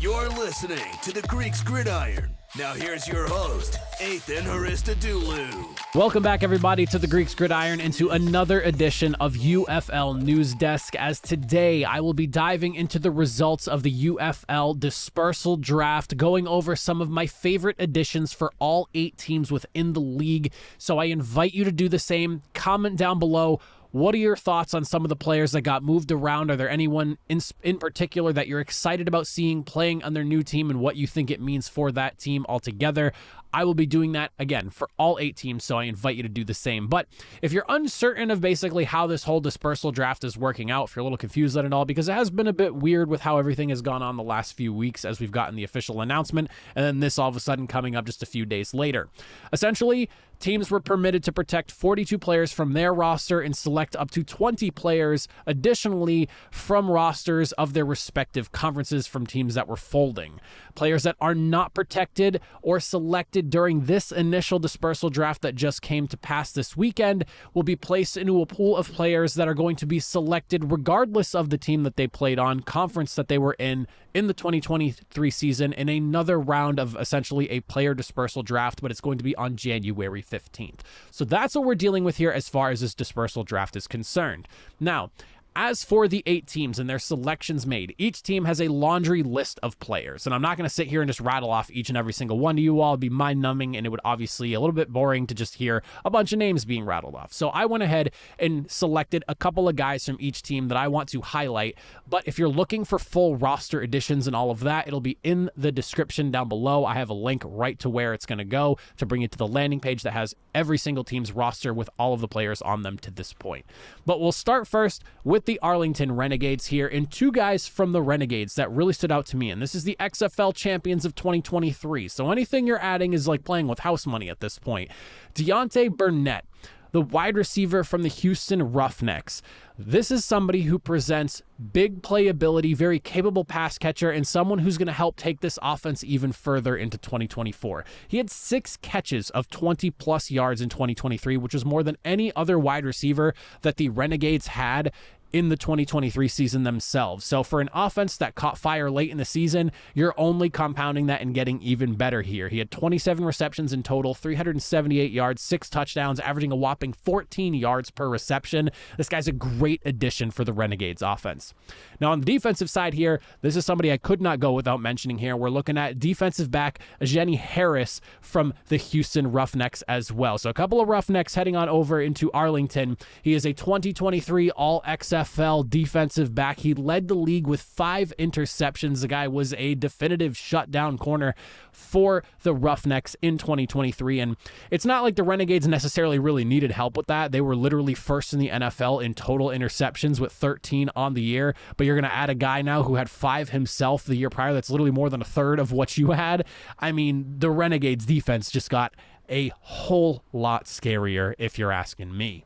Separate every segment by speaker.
Speaker 1: You're listening to the Greeks Gridiron. Now here's your host, Ethan Haristadoulou.
Speaker 2: Welcome back, everybody, to the Greeks Gridiron and to another edition of UFL News Desk. As today, I will be diving into the results of the UFL Dispersal Draft, going over some of my favorite additions for all 8 teams within the league. So I invite you to do the same. Comment down below. What are your thoughts on some of the players that got moved around? Are there anyone in particular that you're excited about seeing playing on their new team and what you think it means for that team altogether? I will be doing that, again, for all 8 teams, so I invite you to do the same. But if you're uncertain of basically how this whole dispersal draft is working out, if you're a little confused on it all, because it has been a bit weird with how everything has gone on the last few weeks as we've gotten the official announcement, and then this all of a sudden coming up just a few days later. Essentially, teams were permitted to protect 42 players from their roster and select up to 20 players additionally from rosters of their respective conferences from teams that were folding. Players that are not protected or selected during this initial dispersal draft that just came to pass this weekend will be placed into a pool of players that are going to be selected regardless of the team that they played on, conference that they were in the 2023 season, in another round of essentially a player dispersal draft, but it's going to be on January 15th. So that's what we're dealing with here as far as this dispersal draft is concerned. Now, as for the 8 teams and their selections made, each team has a laundry list of players. And I'm not going to sit here and just rattle off each and every single one to you all. It'd be mind-numbing, and it would obviously be a little bit boring to just hear a bunch of names being rattled off. So I went ahead and selected a couple of guys from each team that I want to highlight. But if you're looking for full roster additions and all of that, it'll be in the description down below. I have a link right to where it's going to go to bring you to the landing page that has every single team's roster with all of the players on them to this point. But we'll start first with the Arlington Renegades here, and 2 guys from the Renegades that really stood out to me, and this is the XFL champions of 2023, so anything you're adding is like playing with house money at this point. Deontay Burnett, the wide receiver from the Houston Roughnecks. This is somebody who presents big playability, very capable pass catcher, and someone who's going to help take this offense even further into 2024. He had 6 catches of 20-plus yards in 2023, which was more than any other wide receiver that the Renegades had in the 2023 season themselves. So for an offense that caught fire late in the season, you're only compounding that and getting even better here. He had 27 receptions in total, 378 yards, 6 touchdowns, averaging a whopping 14 yards per reception. This guy's a great addition for the Renegades offense. Now on the defensive side here, this is somebody I could not go without mentioning here. We're looking at defensive back Jenny Harris from the Houston Roughnecks as well. So a couple of Roughnecks heading on over into Arlington. He is a 2023 All-XFL defensive back. He led the league with 5 interceptions. The guy was a definitive shutdown corner for the Roughnecks in 2023. And it's not like the Renegades necessarily really needed help with that. They were literally first in the NFL in total interceptions with 13 on the year. But you're going to add a guy now who had 5 himself the year prior. That's literally more than a third of what you had. I mean, the Renegades defense just got a whole lot scarier if you're asking me.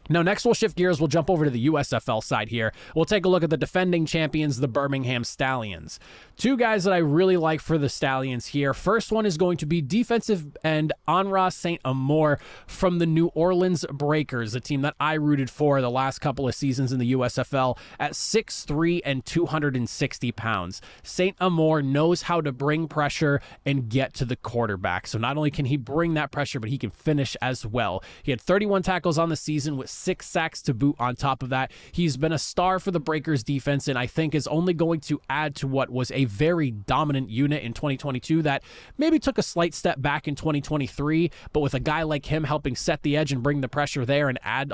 Speaker 2: Now, next we'll shift gears. We'll jump over to the USFL side here. We'll take a look at the defending champions, the Birmingham Stallions. 2 guys that I really like for the Stallions here. First one is going to be defensive end Anra St. Amour from the New Orleans Breakers, a team that I rooted for the last couple of seasons in the USFL at 6'3" and 260 pounds. St. Amour knows how to bring pressure and get to the quarterback. So not only can he bring that pressure, but he can finish as well. He had 31 tackles on the season with 6 sacks to boot on top of that. He's been a star for the Breakers defense, and I think is only going to add to what was a very dominant unit in 2022 that maybe took a slight step back in 2023, but with a guy like him helping set the edge and bring the pressure there and add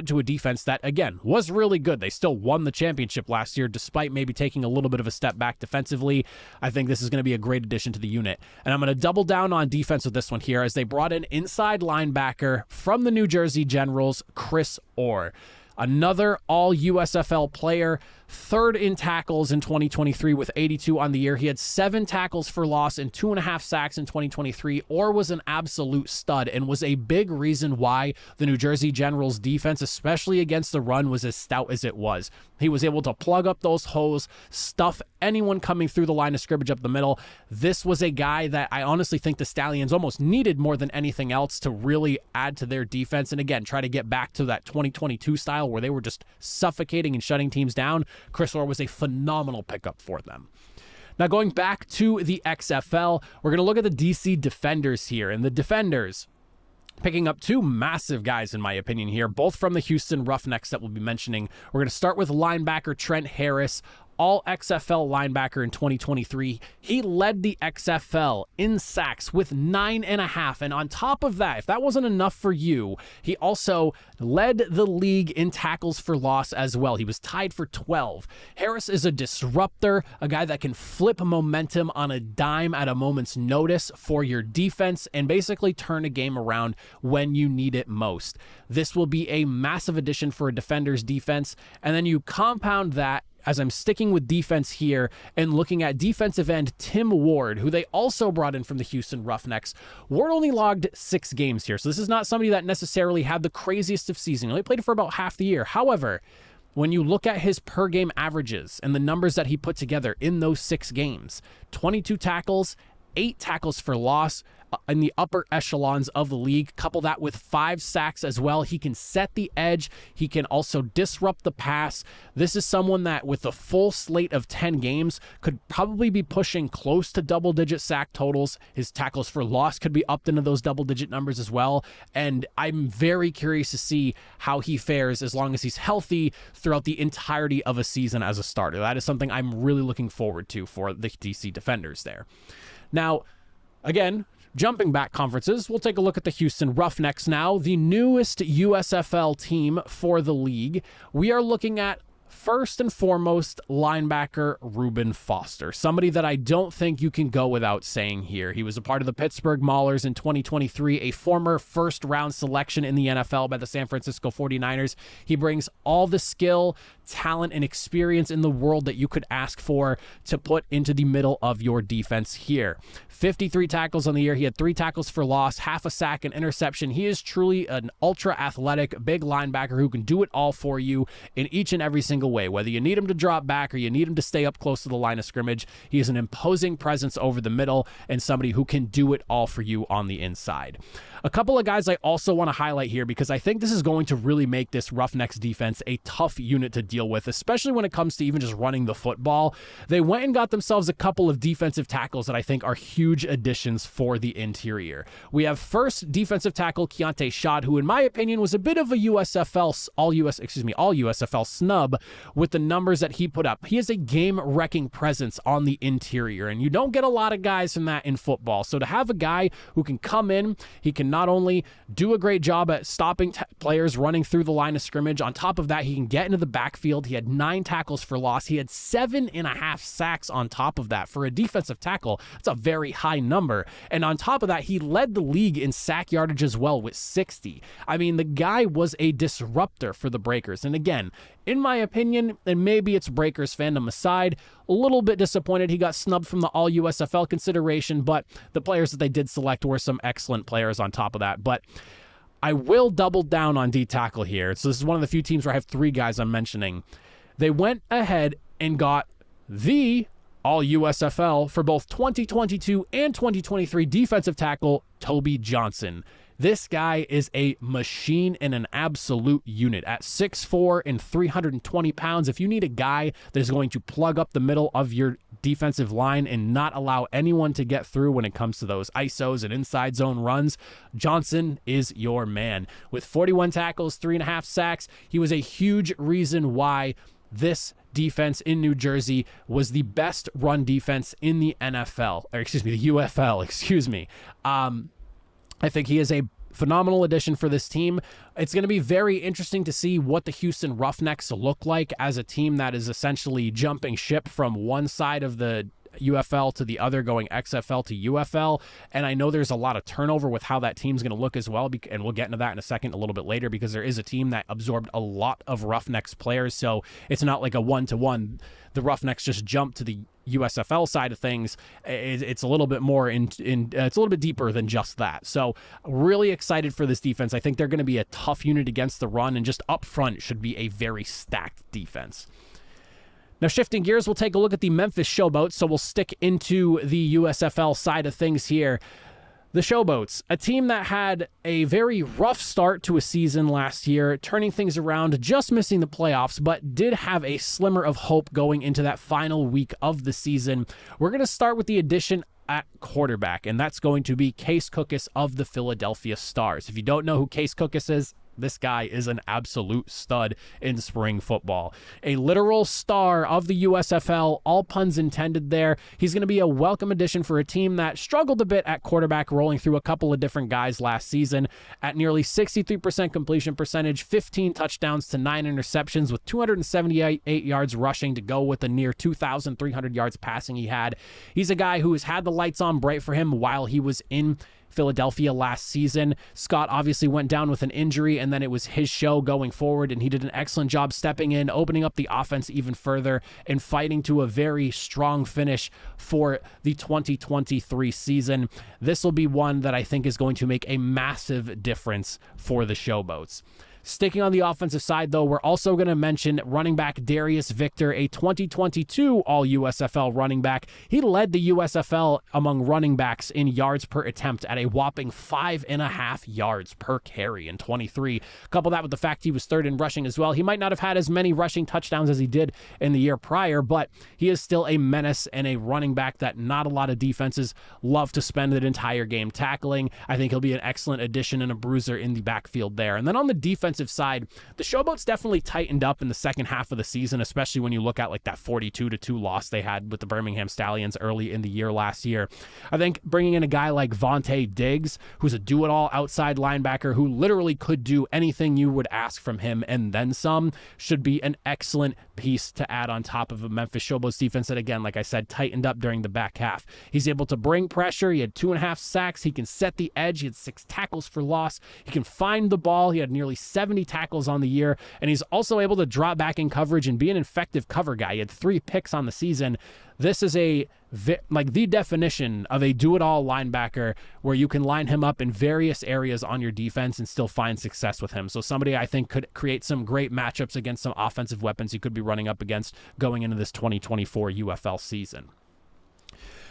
Speaker 2: to a defense that, again, was really good. They still won the championship last year despite maybe taking a little bit of a step back defensively. I think this is going to be a great addition to the unit. And I'm going to double down on defense with this one here as they brought in inside linebacker from the New Jersey Generals, Chris Orr. Another all-USFL player, 3rd in tackles in 2023 with 82 on the year. He had 7 tackles for loss and 2.5 sacks in 2023. Orr was an absolute stud and was a big reason why the New Jersey Generals defense, especially against the run, was as stout as it was. He was able to plug up those holes, stuff anyone coming through the line of scrimmage up the middle. This was a guy that I honestly think the Stallions almost needed more than anything else to really add to their defense and, again, try to get back to that 2022 style where they were just suffocating and shutting teams down. Chris Orr was a phenomenal pickup for them. Now, going back to the XFL, we're going to look at the DC Defenders here. And the Defenders, picking up two massive guys, in my opinion here, both from the Houston Roughnecks that we'll be mentioning. We're going to start with linebacker Trent Harris, all XFL linebacker in 2023. He led the XFL in sacks with 9.5. And on top of that, if that wasn't enough for you, he also led the league in tackles for loss as well. He was tied for 12. Harris is a disruptor, a guy that can flip momentum on a dime at a moment's notice for your defense and basically turn a game around when you need it most. This will be a massive addition for a Defender's defense. And then you compound that, as I'm sticking with defense here and looking at defensive end Tim Ward, who they also brought in from the Houston Roughnecks. Ward only logged 6 games here, so this is not somebody that necessarily had the craziest of season. He only played for about half the year. However, when you look at his per game averages and the numbers that he put together in those 6 games, 22 tackles, 8 tackles for loss, in the upper echelons of the league. Couple that with 5 sacks as well. He can set the edge. He can also disrupt the pass. This is someone that with a full slate of 10 games could probably be pushing close to double-digit sack totals. His tackles for loss could be upped into those double-digit numbers as well. And I'm very curious to see how he fares as long as he's healthy throughout the entirety of a season as a starter. That is something I'm really looking forward to for the DC Defenders there. Now, again, jumping back conferences, we'll take a look at the Houston Roughnecks now, the newest USFL team for the league. We are looking at, first and foremost, linebacker Reuben Foster, somebody that I don't think you can go without saying here. He was a part of the Pittsburgh Maulers in 2023, a former first-round selection in the NFL by the San Francisco 49ers. He brings all the skill, talent, and experience in the world that you could ask for to put into the middle of your defense here. 53 tackles on the year. He had 3 tackles for loss, half a sack, and interception. He is truly an ultra-athletic, big linebacker who can do it all for you in each and every single way. Whether you need him to drop back or you need him to stay up close to the line of scrimmage, he is an imposing presence over the middle and somebody who can do it all for you on the inside. A couple of guys I also want to highlight here because I think this is going to really make this Roughnecks defense a tough unit to deal with, especially when it comes to even just running the football. They went and got themselves a couple of defensive tackles that I think are huge additions for the interior. We have first defensive tackle Keontae Schott, who in my opinion was a bit of a all USFL snub with the numbers that he put up. He is a game-wrecking presence on the interior, and you don't get a lot of guys from that in football. So to have a guy who can come in, he can not only do a great job at stopping players running through the line of scrimmage, on top of that, he can get into the backfield. He had 9 tackles for loss. He had 7.5 sacks on top of that. For a defensive tackle, that's a very high number. And on top of that, he led the league in sack yardage as well with 60. I mean, the guy was a disruptor for the Breakers. And again, in my opinion, and maybe it's Breakers fandom aside, a little bit disappointed he got snubbed from the All-USFL consideration, but the players that they did select were some excellent players on top of that. But I will double down on D-tackle here. So this is one of the few teams where I have 3 guys I'm mentioning. They went ahead and got the All-USFL for both 2022 and 2023 defensive tackle Toby Johnson. This guy is a machine and an absolute unit at 6'4" and 320 pounds. If you need a guy that is going to plug up the middle of your defensive line and not allow anyone to get through when it comes to those ISOs and inside zone runs, Johnson is your man. With 41 tackles, 3.5 sacks, he was a huge reason why this defense in New Jersey was the best run defense in the NFL, or the UFL, I think he is a phenomenal addition for this team. It's going to be very interesting to see what the Houston Roughnecks look like as a team that is essentially jumping ship from one side of the UFL to the other, going XFL to UFL. And I know there's a lot of turnover with how that team's going to look as well, and we'll get into that in a second, a little bit later, because there is a team that absorbed a lot of Roughnecks players. So it's not like a one-to-one. The Roughnecks just jumped to the USFL side of things. It's a little bit more it's a little bit deeper than just that. So really excited for this defense. I think they're going to be a tough unit against the run, and just up front should be a very stacked defense. Now, shifting gears, we'll take a look at the Memphis Showboats. So we'll stick into the USFL side of things here. The Showboats, a team that had a very rough start to a season last year, turning things around, just missing the playoffs, but did have a slimmer of hope going into that final week of the season. We're going to start with the addition at quarterback, and that's going to be Case Cookus of the Philadelphia Stars. If you don't know who Case Cookus is, this guy is an absolute stud in spring football. A literal star of the USFL, all puns intended there. He's going to be a welcome addition for a team that struggled a bit at quarterback, rolling through a couple of different guys last season. At nearly 63% completion percentage, 15 touchdowns to 9 interceptions with 278 yards rushing to go with the near 2,300 yards passing he had. He's a guy who has had the lights on bright for him while he was in Philadelphia last season. Scott obviously went down with an injury, and then it was his show going forward, and he did an excellent job stepping in, opening up the offense even further, and fighting to a very strong finish for the 2023 season. This will be one that I think is going to make a massive difference for the Showboats. Sticking on the offensive side, though, we're also going to mention running back Darius Victor, a 2022 All-USFL running back. He led the USFL among running backs in yards per attempt at a whopping 5.5 yards per carry in 23. Couple that with the fact he was third in rushing as well. He might not have had as many rushing touchdowns as he did in the year prior, but he is still a menace and a running back that not a lot of defenses love to spend an entire game tackling. I think he'll be an excellent addition and a bruiser in the backfield there. And then on the defensive side, the Showboats definitely tightened up in the second half of the season, especially when you look at like that 42-2 loss they had with the Birmingham Stallions early in the year last year. I think bringing in a guy like Vontae Diggs, who's a do-it-all outside linebacker who literally could do anything you would ask from him and then some, should be an excellent piece to add on top of a Memphis Showboats defense that, again, like I said, tightened up during the back half. He's able to bring pressure. He had 2.5 sacks. He can set the edge. He had 6 tackles for loss. He can find the ball. He had nearly 70 tackles on the year, and he's also able to drop back in coverage and be an effective cover guy. He had 3 picks on the season. This is the definition of a do-it-all linebacker where you can line him up in various areas on your defense and still find success with him. So somebody I think could create some great matchups against some offensive weapons he could be running up against going into this 2024 UFL season.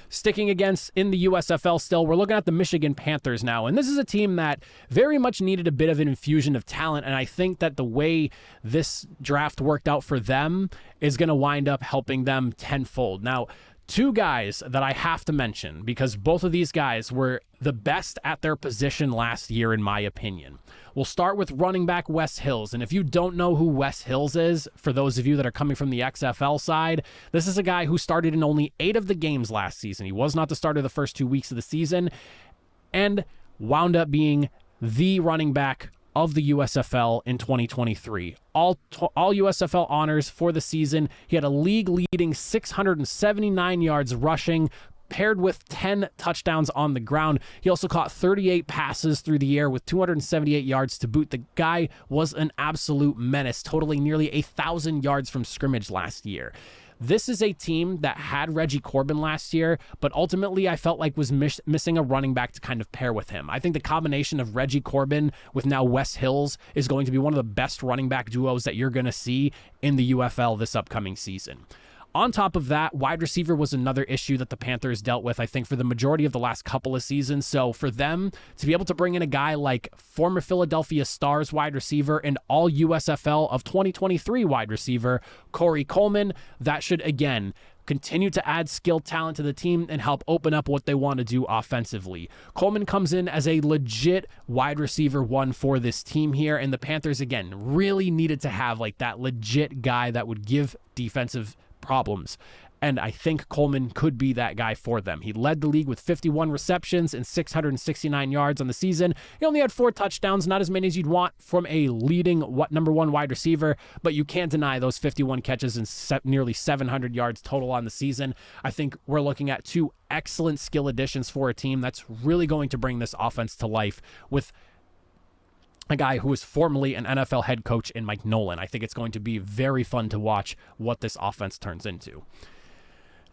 Speaker 2: Sticking against in the USFL still, we're looking at the Michigan Panthers now, and this is a team that very much needed a bit of an infusion of talent, and I think that the way this draft worked out for them is going to wind up helping them tenfold. Now, 2 guys that I have to mention, because both of these guys were the best at their position last year, in my opinion. We'll start with running back Wes Hills. And if you don't know who Wes Hills is, for those of you that are coming from the XFL side, this is a guy who started in only 8 of the games last season. He was not the starter the first 2 weeks of the season and wound up being the running back of the USFL in 2023. All USFL honors for the season. He had a league-leading 679 yards rushing, paired with 10 touchdowns on the ground. He also caught 38 passes through the air with 278 yards to boot. The guy was an absolute menace, totaling nearly 1,000 yards from scrimmage last year. This is a team that had Reggie Corbin last year, but ultimately I felt like was missing a running back to kind of pair with him. I think the combination of Reggie Corbin with now Wes Hills is going to be one of the best running back duos that you're going to see in the UFL this upcoming season. On top of that, wide receiver was another issue that the Panthers dealt with, I think, for the majority of the last couple of seasons. So for them to be able to bring in a guy like former Philadelphia Stars wide receiver and all USFL of 2023 wide receiver, Corey Coleman, that should, again, continue to add skilled talent to the team and help open up what they want to do offensively. Coleman comes in as a legit wide receiver 1 for this team here, and the Panthers, again, really needed to have like that legit guy that would give defensive problems. And I think Coleman could be that guy for them. He led the league with 51 receptions and 669 yards on the season. He only had 4 touchdowns, not as many as you'd want from a leading number 1 wide receiver, but you can't deny those 51 catches and nearly 700 yards total on the season. I think we're looking at 2 excellent skill additions for a team that's really going to bring this offense to life with a guy who was formerly an NFL head coach in Mike Nolan. I think it's going to be very fun to watch what this offense turns into.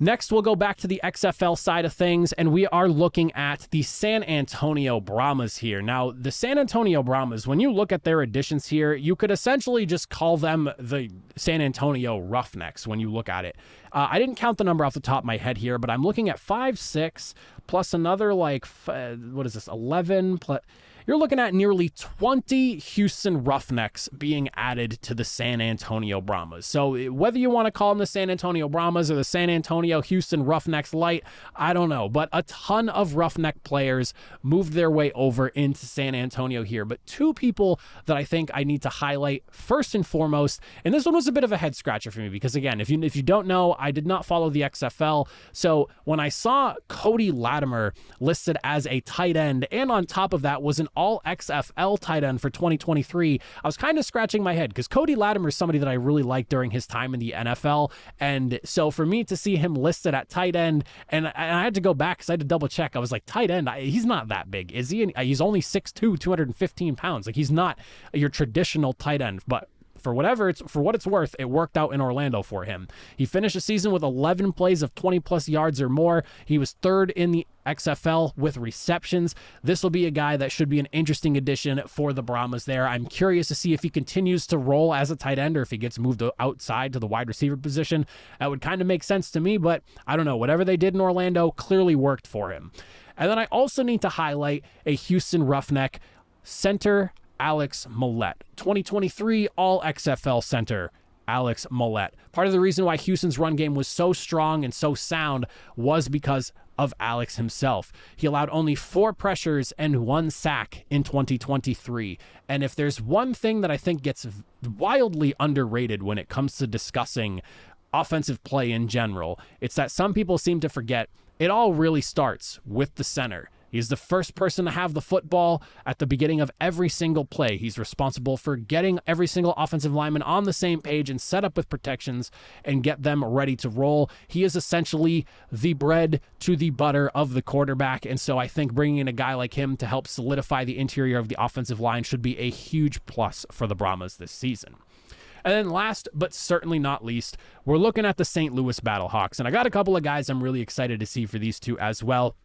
Speaker 2: Next, we'll go back to the XFL side of things, and we are looking at the San Antonio Brahmas here. Now, the San Antonio Brahmas, when you look at their additions here, you could essentially just call them the San Antonio Roughnecks when you look at it. I didn't count the number off the top of my head here, but I'm looking at 5, 6, plus another, like, 11, plus... You're looking at nearly 20 Houston Roughnecks being added to the San Antonio Brahmas. So whether you want to call them the San Antonio Brahmas or the San Antonio Houston Roughnecks Light, I don't know. But a ton of Roughneck players moved their way over into San Antonio here. But two people that I think I need to highlight first and foremost, and this one was a bit of a head scratcher for me because, again, if you don't know, I did not follow the XFL. So when I saw Cody Latimer listed as a tight end, and on top of that was an all XFL tight end for 2023, I was kind of scratching my head because Cody Latimer is somebody that I really liked during his time in the NFL. And so for me to see him listed at tight end, and I had to go back because I had to double check. I was like, tight end, he's not that big, is he? And he's only 6'2", 215 pounds. Like, he's not your traditional tight end, but for what it's worth, it worked out in Orlando for him. He finished the season with 11 plays of 20 plus yards or more. He was third in the XFL with receptions. This will be a guy that should be an interesting addition for the Brahmas there. I'm curious to see if he continues to roll as a tight end or if he gets moved outside to the wide receiver position. That would kind of make sense to me, but I don't know. Whatever they did in Orlando clearly worked for him. And then I also need to highlight a Houston Roughneck, center Alex Millett, 2023 All XFL center Alex Millett. Part of the reason why Houston's run game was so strong and so sound was because of Alex himself. He allowed only 4 pressures and 1 sack in 2023. And if there's one thing that I think gets wildly underrated when it comes to discussing offensive play in general, it's that some people seem to forget it all really starts with the center. He's the first person to have the football at the beginning of every single play. He's responsible for getting every single offensive lineman on the same page and set up with protections and get them ready to roll. He is essentially the bread to the butter of the quarterback. And so I think bringing in a guy like him to help solidify the interior of the offensive line should be a huge plus for the Brahmas this season. And then last, but certainly not least, we're looking at the St. Louis Battlehawks. And I got a couple of guys I'm really excited to see for these two as well.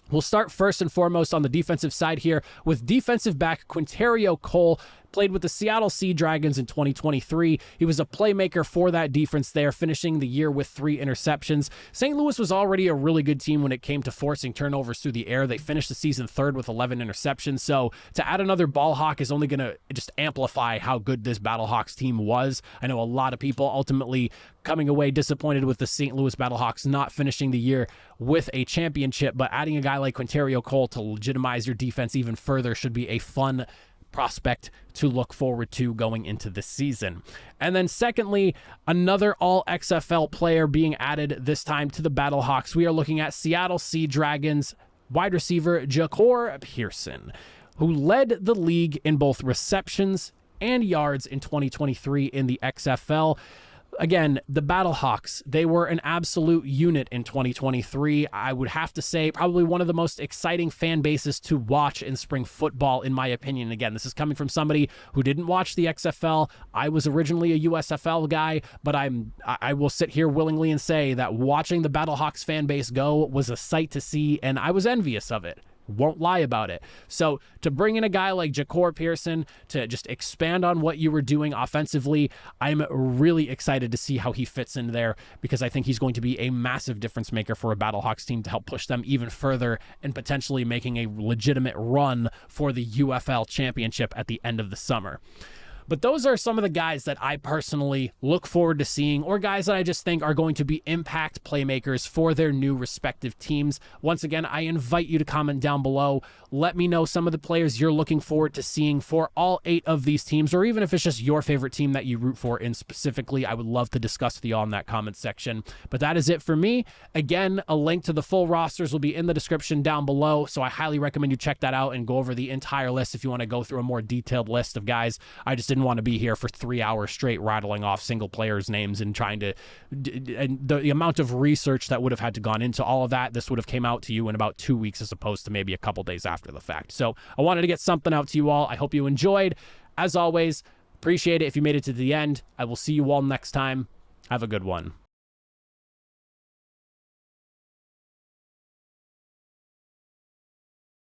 Speaker 2: We'll start first and foremost on the defensive side here with defensive back Quinterio Cole. Played with the Seattle Sea Dragons in 2023. He was a playmaker for that defense there, finishing the year with 3 interceptions. St. Louis was already a really good team when it came to forcing turnovers through the air. They finished the season 3rd with 11 interceptions. So to add another ball hawk is only going to just amplify how good this Battlehawks team was. I know a lot of people ultimately coming away disappointed with the St. Louis Battlehawks not finishing the year with a championship, but adding a guy like Quinterio Cole to legitimize your defense even further should be a fun prospect to look forward to going into this season. And then secondly, another all XFL player being added this time to the Battlehawks. We are looking at Seattle Sea Dragons wide receiver Ja'Cour Pearson, who led the league in both receptions and yards in 2023 in the XFL. Again, the Battlehawks, they were an absolute unit in 2023. I would have to say probably one of the most exciting fan bases to watch in spring football, in my opinion. Again, this is coming from somebody who didn't watch the XFL. I was originally a USFL guy, but I will sit here willingly and say that watching the Battlehawks fan base go was a sight to see, and I was envious of it. Won't lie about it. So to bring in a guy like Ja'Cour Pearson to just expand on what you were doing offensively, I'm really excited to see how he fits in there because I think he's going to be a massive difference maker for a Battlehawks team to help push them even further and potentially making a legitimate run for the UFL championship at the end of the summer. But those are some of the guys that I personally look forward to seeing, or guys that I just think are going to be impact playmakers for their new respective teams. Once again, I invite you to comment down below. Let me know some of the players you're looking forward to seeing for all 8 of these teams, or even if it's just your favorite team that you root for in specifically. I would love to discuss with you all in that comment section. But that is it for me. Again, a link to the full rosters will be in the description down below, so I highly recommend you check that out and go over the entire list if you want to go through a more detailed list of guys. I just didn't want to be here for 3 hours straight rattling off single players' names and trying to, and the amount of research that would have had to gone into all of that. This would have came out to you in about 2 weeks as opposed to maybe a couple days after the fact. So I wanted to get something out to you all. I hope you enjoyed. As always, appreciate it if you made it to the end. I will see you all next time. Have a good one.